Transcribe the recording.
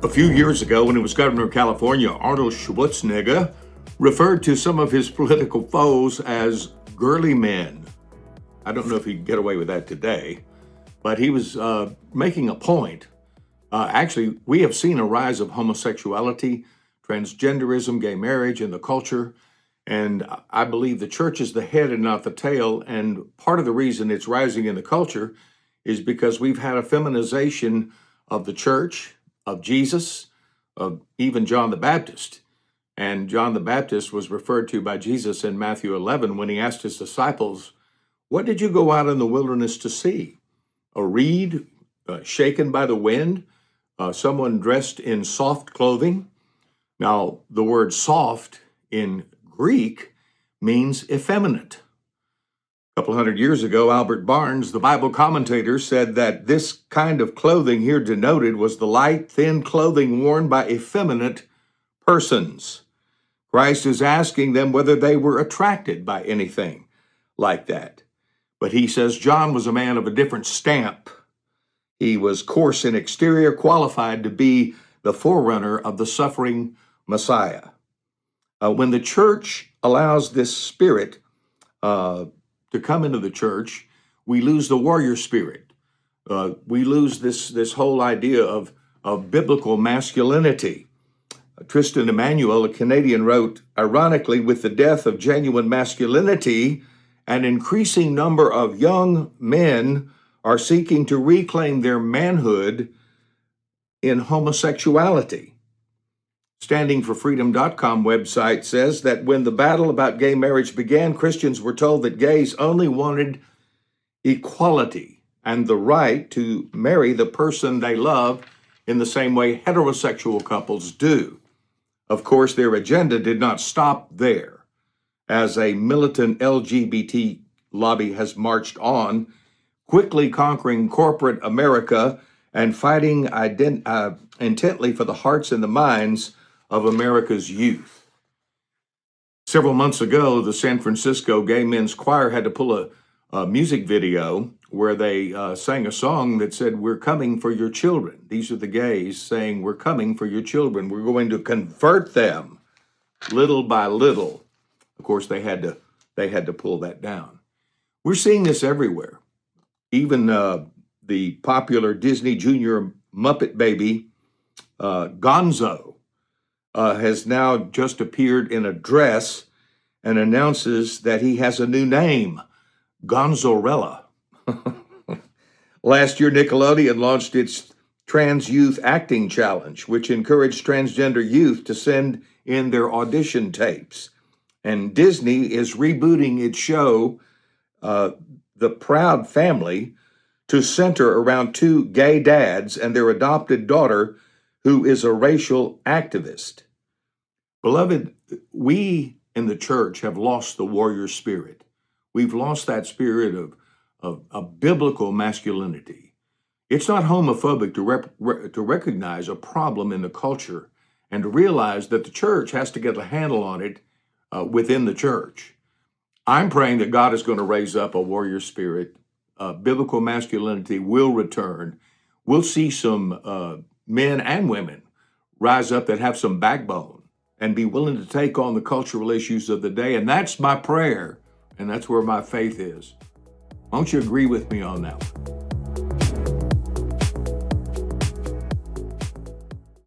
A few years ago, when he was governor of California, Arnold Schwarzenegger referred to some of his political foes as girly men. I don't know if he'd get away with that today, but he was making a point. Actually, we have seen a rise of homosexuality, transgenderism, gay marriage in the culture, and I believe the church is the head and not the tail. And part of the reason it's rising in the culture is because we've had a feminization of the church, of Jesus, of even John the Baptist. And John the Baptist was referred to by Jesus in Matthew 11 when he asked his disciples, "What did you go out in the wilderness to see? A reed shaken by the wind? Someone dressed in soft clothing?" Now, the word soft in Greek means effeminate. A couple hundred years ago, Albert Barnes, the Bible commentator, said that this kind of clothing here denoted was the light, thin clothing worn by effeminate persons. Christ is asking them whether they were attracted by anything like that. But he says John was a man of a different stamp. He was coarse in exterior, qualified to be the forerunner of the suffering Messiah. When the church allows this spirit to come into the church, we lose the warrior spirit. We lose this whole idea of biblical masculinity. Tristan Emanuel, a Canadian, wrote, "Ironically, with the death of genuine masculinity, an increasing number of young men are seeking to reclaim their manhood in homosexuality." StandingForFreedom.com website says that when the battle about gay marriage began, Christians were told that gays only wanted equality and the right to marry the person they love in the same way heterosexual couples do. Of course, their agenda did not stop there. As a militant LGBT lobby has marched on, quickly conquering corporate America and fighting intently for the hearts and the minds of America's youth. Several months ago, the San Francisco Gay Men's Choir had to pull a music video where they sang a song that said, "We're coming for your children." These are the gays saying, "We're coming for your children. We're going to convert them little by little." Of course, they had to pull that down. We're seeing this everywhere. Even the popular Disney Junior Muppet baby, Gonzo, has now just appeared in a dress and announces that he has a new name, Gonzorella. Last year, Nickelodeon launched its Trans Youth Acting Challenge, which encouraged transgender youth to send in their audition tapes. And Disney is rebooting its show, The Proud Family, to center around two gay dads and their adopted daughter, who is a racial activist. Beloved, we in the church have lost the warrior spirit. We've lost that spirit of biblical masculinity. It's not homophobic to recognize a problem in the culture and to realize that the church has to get a handle on it within the church. I'm praying that God is going to raise up a warrior spirit. Biblical masculinity will return. We'll see some men and women rise up that have some backbone and be willing to take on the cultural issues of the day. And that's my prayer, and that's where my faith is. Won't you agree with me on that one?